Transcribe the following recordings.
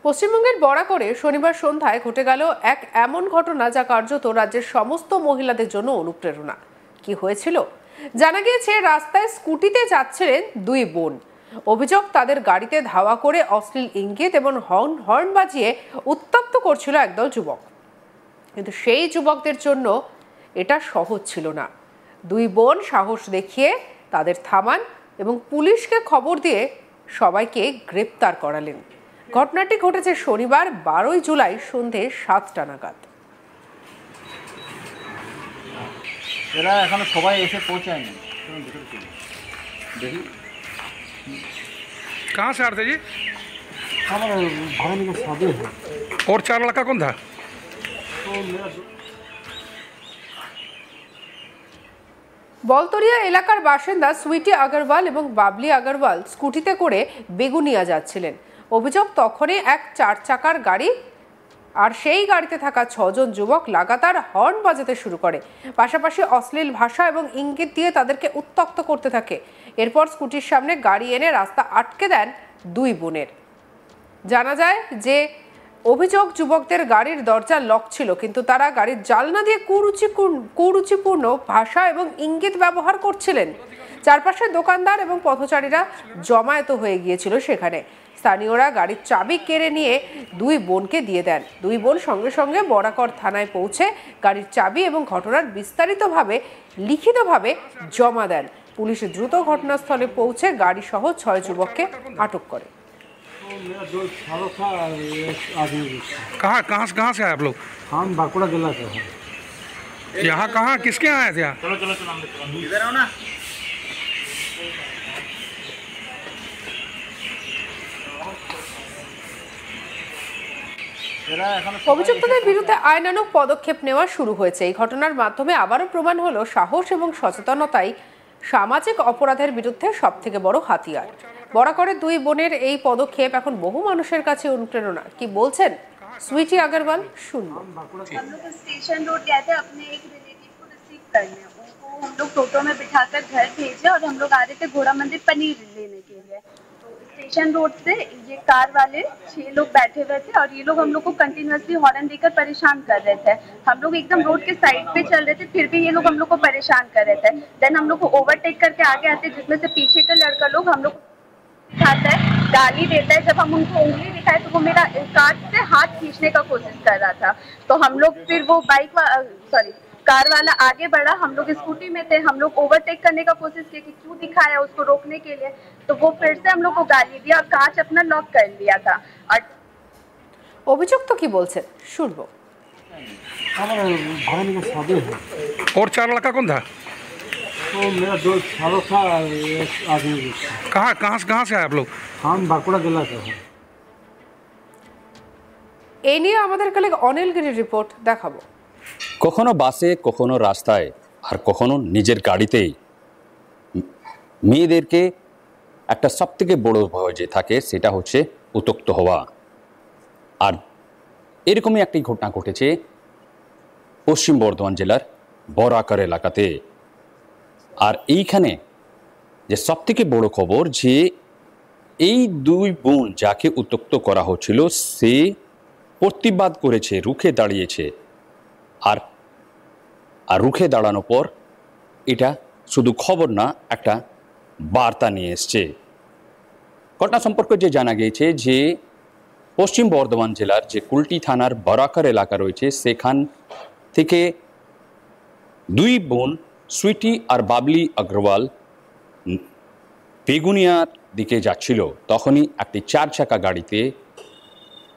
পশ্চিমবঙ্গের বরাকরে শনিবার সন্ধ্যায় ঘটে গেল এক এমন ঘটনা যা কার্যত রাজ্যের সমস্ত মহিলাদের জন্য অনুপ্রেরণা। কি হয়েছিল জানা গিয়েছে, রাস্তায় স্কুটিতে যাচ্ছিলেন দুই বোন। অভিযোগ, তাদের গাড়িতে ধাওয়া করে অশ্লীল ইঙ্গিত এবং হর্ন বাজিয়ে উত্তপ্ত করছিল একদল যুবক। কিন্তু সেই যুবকদের জন্য এটা সহজ ছিল না। দুই বোন সাহস দেখিয়ে তাদের থামান এবং পুলিশকে খবর দিয়ে সবাইকে গ্রেপ্তার করালেন। ঘটনাটি ঘটেছে শনিবার 12 জুলাই সন্ধে 7টা নাগাদ। এরা এখনো সবাই এসে পৌঁছায়নি। দেখি कहाँ से आ रहे थे जी? हमारा भवन का शादी है। और 4 लड़का कौन था? तो मेरा বলতরিয়া এলাকার বাসিন্দা সুইটি আগরওয়াল এবং বাবলি আগরওয়াল স্কুটিতে করে বেগুনিয়া যাচ্ছিলেন। অভিযোগ, তখনই এক 4 চাকার গাড়ি আর সেই গাড়িতে থাকা 6 জন যুবক লাগাতার হর্ন বাজাতে শুরু করে, পাশাপাশি অশ্লীল ভাষা এবং ইঙ্গিত দিয়ে তাদেরকে উত্ত্যক্ত করতে থাকে। এরপর স্কুটির সামনে গাড়ি এনে রাস্তা আটকে দেন দুই বোনের। জানা যায় যে অভিযোগ, যুবকদের গাড়ির দরজা লক ছিল, কিন্তু তারা গাড়ির জানলা দিয়ে কুরুচিপূর্ণ ভাষা এবং ইঙ্গিত ব্যবহার করছিলেন। চারপাশে দোকানদার এবং পথচারীরা জমায়েত হয়ে গিয়েছিল সেখানে। স্থানীয়রা গাড়ির চাবি কেড়ে নিয়ে দুই বোনকে দিয়ে দেন। দুই বোন সঙ্গে সঙ্গে বরাকর থানায় পৌঁছে গাড়ির চাবি এবং ঘটনার বিস্তারিতভাবে লিখিতভাবে জমা দেন। পুলিশ দ্রুত ঘটনাস্থলে পৌঁছে গাড়ি সহ 6 যুবককে আটক করে। मेरा जो छाड़ो था आदमी कहाँ से आए आप लोग? हम बांकुड़ा जिला से हैं। यहाँ कहाँ किसके यहाँ आए थे? यहाँ चलो इधर आओ ना। অভিযুক্তদের বিরুদ্ধে আইনানুগ পদক্ষেপ নেওয়া শুরু হয়েছে। এই ঘটনার মাধ্যমে আবারও প্রমাণ হলো সাহস এবং সচেতনতাই সামাজিক অপরাধের বিরুদ্ধে সবথেকে বড় হাতিয়ার। বরাকরের দুই বোনের এই পদক্ষেপ এখন বহু মানুষের কাছে অনুপ্রেরণা। কি বলছেন সুইটি আগরওয়াল, শুনবো। हम लोग स्टेशन रोड गए थे अपने एक रिलेटिव को रिसीव करने। उनको हम लोग टोटो में बिठाकर घर भेजे और हम लोग आ रहे थे घोड़ा मंदिर पनीर लेने के लिए। तो स्टेशन रोड से ये कार वाले 6 लोग बैठे हुए थे और ये लोग हम लोग को कंटिन्यूअसली हॉर्न देकर परेशान कर रहे थे। हम लोग एकदम रोड के साइड पे चल रहे थे, फिर भी ये लोग हम लोग को परेशान कर रहे थे। देन हम लोग को ओवरटेक करके आगे आते, जिसमें से पीछे का लड़का लोग हम लोग दिखाता है, गाली देता है। जब हम उनको उंगली दिखाए तो वो मेरा कार से हाथ खींचने का कोशिश कर रहा था। तो हम लोग फिर वो कार वाला आगे बढ़ा, हम लोग स्कूटी में थे, हम लोग ओवरटेक करने का कोशिश किया कि क्यों दिखाया उसको रोकने के लिए। तो वो फिर से हम लोग को गाली दिया और कांच अपना लॉक कर लिया था। और অভিযুক্ত কি বলছেন শুনবো। हमारा भवन का शादी है। और 4 लड़का कौन था? तो मेरा जो छाड़ो था आदमी कहाँ से आए आप लोग? हम बांकुड़ा जिला से हैं। এই নিয়ে আমাদের কলিগ অনিল গিরির রিপোর্ট দেখাবো। কখনো বাসে, কখনো রাস্তায়, আর কখনো নিজের গাড়িতেই মেয়েদেরকে একটা সবথেকে বড় ভয় যে থাকে সেটা হচ্ছে উত্ত্যক্ত হওয়া। আর এরকমই একটি ঘটনা ঘটেছে পশ্চিম বর্ধমান জেলার বরাকর এলাকাতে। আর এইখানে যে সবথেকে বড় খবর, যে এই দুই বোন যাকে উত্ত্যক্ত করা হচ্ছিল সে প্রতিবাদ করেছে, রুখে দাঁড়িয়েছে। আর রুখে দাঁড়ানোর পর এটা শুধু খবর না, একটা বার্তা নিয়ে এসছে। ঘটনা সম্পর্কে যে জানা গিয়েছে যে পশ্চিম বর্ধমান জেলার যে কুলটি থানার বরাকর এলাকা রয়েছে, সেখান থেকে দুই বোন সুইটি আর বাবলি আগরওয়াল বেগুনিয়ার দিকে যাচ্ছিল। তখনই একটি 4 চাকা গাড়িতে,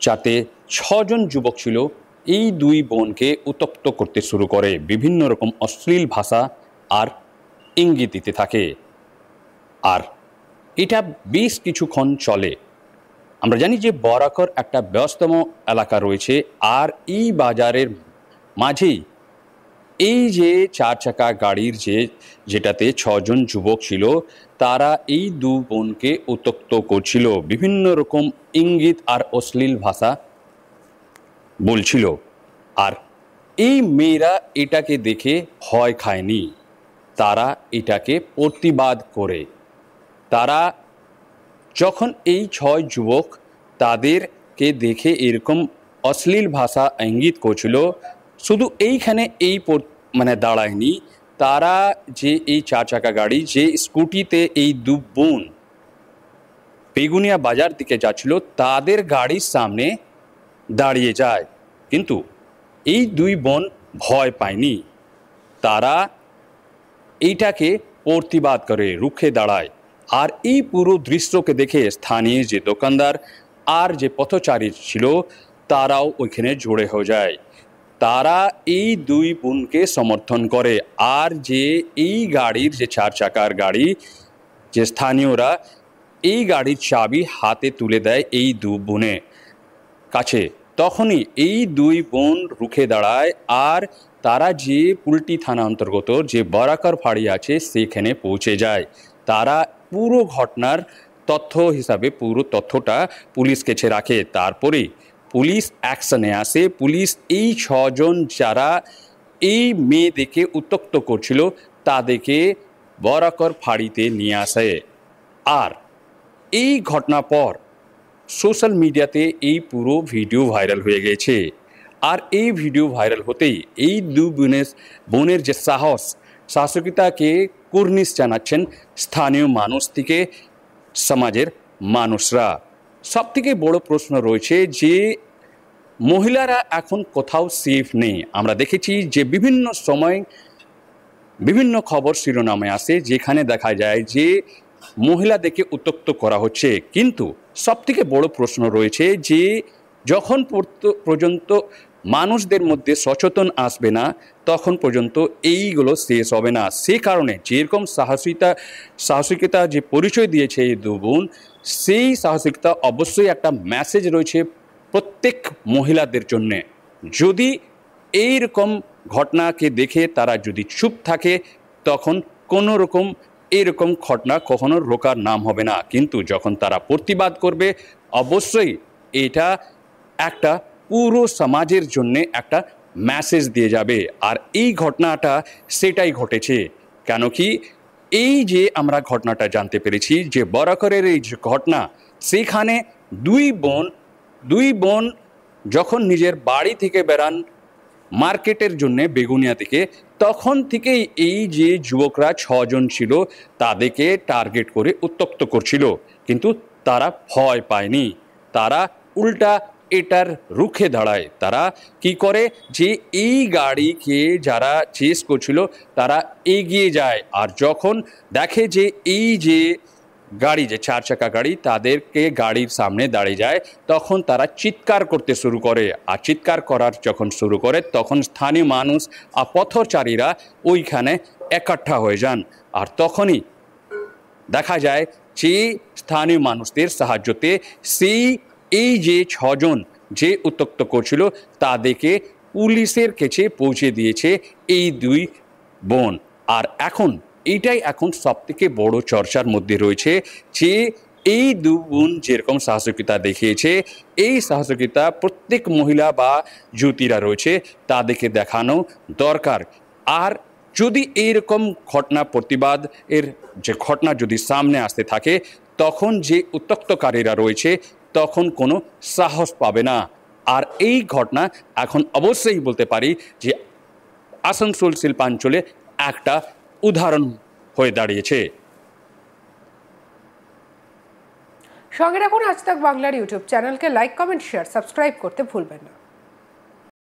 যাতে 6 জন যুবক ছিল, এই দুই বোনকে উত্তপ্ত করতে শুরু করে, বিভিন্ন রকম অশ্লীল ভাষা আর ইঙ্গিত দিতে থাকে। আর এটা বেশ কিছুক্ষণ চলে। আমরা জানি যে বরাকর একটা ব্যস্ততম এলাকা রয়েছে, আর এই বাজারের মাঝেই এই যে 4 চাকা গাড়ির যেটাতে 6 জন যুবক ছিল, তারা এই দু বোনকে উত্ত্যক্ত করছিল, বিভিন্ন রকম ইঙ্গিত আর অশ্লীল ভাষা বলছিল। আর এই মেয়েরা এটাকে দেখে ভয় খায়নি, তারা এটাকে প্রতিবাদ করে। তারা যখন এই 6 যুবক তাদের কে দেখে এরকম অশ্লীল ভাষা ইঙ্গিত করছিল, শুধু এইখানে মানে দাঁড়ায়নি, তারা যে এই 4 চাকা গাড়ি, যে স্কুটিতে এই দু বোন বেগুনিয়া বাজার দিকে যাচ্ছিল, তাদের গাড়ির সামনে দাঁড়িয়ে যায়। কিন্তু এই দুই বোন ভয় পায়নি, তারা এইটাকে প্রতিবাদ করে, রুখে দাঁড়ায়। আর এই পুরো দৃশ্যকে দেখে স্থানীয় যে দোকানদার আর যে পথচারী ছিল তারাও ওইখানে জড়ো হয়ে যায়। তারা এই দুই বোনকে সমর্থন করে। আর যে এই গাড়ির যে 4 চাকার গাড়ি, যে স্থানীয়রা এই গাড়ির চাবি হাতে তুলে দেয় এই দু বোনের কাছে, তখনই এই দুই বোন রুখে দাঁড়ায়। আর তারা যে পুলটি থানা অন্তর্গত যে বরাকর ফাঁড়ি আছে সেখানে পৌঁছে যায়। তারা পুরো ঘটনার তথ্য হিসাবে পুরো তথ্যটা পুলিশ কাছে রাখে। তারপরে পুলিশ অ্যাকশনে আসে। পুলিশ এই 6 জন যারা এই মেয়েদেরকে উত্ত্যক্ত করছিল তাদেরকে বরাকর ফাঁড়িতে নিয়ে আসে। আর এই ঘটনার পর সোশ্যাল মিডিয়াতে এই পুরো ভিডিও ভাইরাল হয়ে গেছে। আর এই ভিডিও ভাইরাল হতেই এই দু বোনের যে সাহসিকতাকে কুর্নিশ জানাচ্ছেন স্থানীয় মানুষ থেকে সমাজের মানুষরা। সবথেকে বড় প্রশ্ন রয়েছে যে মহিলারা এখন কোথাও সেফ নেই। আমরা দেখেছি যে বিভিন্ন সময় বিভিন্ন খবর শিরোনামে আসে যেখানে দেখা যায় যে মহিলাদেরকে উত্ত্যক্ত করা হচ্ছে। কিন্তু সবথেকে বড় প্রশ্ন রয়েছে যে যখন পর্যন্ত মানুষদের মধ্যে সচেতন আসবে না তখন পর্যন্ত এইগুলো শেষ হবে না। সে কারণে যেরকম সাহসিকতা যে পরিচয় দিয়েছে এই দু বোন, সেই সাহসিকতা অবশ্যই একটা মেসেজ রয়েছে প্রত্যেক মহিলাদের জন্যে। যদি এইরকম ঘটনাকে দেখে তারা যদি চুপ থাকে তখন কোনো রকম এরকম ঘটনা কখনো রোকার নাম হবে না। কিন্তু যখন তারা প্রতিবাদ করবে অবশ্যই এটা একটা পুরো সমাজের জন্য একটা মেসেজ দিয়ে যাবে। আর এই ঘটনাটা সেটাই ঘটেছে। কেন কি এই যে আমরা ঘটনাটা জানতে পেরেছি যে বরাকরের এই যে ঘটনা, সেখানে দুই বোন যখন নিজের বাড়ি থেকে বেরান মার্কেটের জন্য বেগুনিয়া থেকে, তখন থেকেই এই যে যুবকরা 6 জন ছিল তাদেরকে টার্গেট করে উত্ত্যক্ত করছিল। কিন্তু তারা ভয় পায়নি, তারা উল্টা এটার রুখে দাঁড়ায়। তারা কি করে যে এই গাড়িকে যারা চেস করছিল তারা এগিয়ে যায়। আর যখন দেখে যে এই যে গাড়ি, যে 4 চাকা গাড়ি, তাদেরকে গাড়ির সামনে দাঁড়িয়ে যায়, তখন তারা চিৎকার করতে শুরু করে। আর চিৎকার করার যখন শুরু করে তখন স্থানীয় মানুষ আর পথচারীরা ওইখানে একঠা হয়ে যান। আর তখনই দেখা যায় যে স্থানীয় মানুষদের সাহায্যতে এই যে 6 জন যে উত্ত্যক্ত করছিল তাদেরকে পুলিশের কাছে পৌঁছে দিয়েছে এই দুই বোন। আর এইটাই এখন সবথেকে বড় চর্চার মধ্যে রয়েছে যে এই দু বোন যেরকম সাহসিকতা দেখিয়েছে, এই সাহসিকতা প্রত্যেক মহিলা বা যুবতীরা রয়েছে তাদেরকে দেখানো দরকার। আর যদি এইরকম প্রতিবাদের যে ঘটনা যদি সামনে আসতে থাকে তখন যে উত্ত্যক্তকারীরা রয়েছে তখন কোনো সাহস পাবে না। আর এই ঘটনা এখন অবশ্যই বলতে পারি যে আসানসোল শিল্পাঞ্চলে একটা উদাহরণ হয়ে দাঁড়িয়েছে। সঙ্গে রাখুন আজ তাক বাংলার ইউটিউব চ্যানেলকে। লাইক, কমেন্ট, শেয়ার, সাবস্ক্রাইব করতে ভুলবেন না।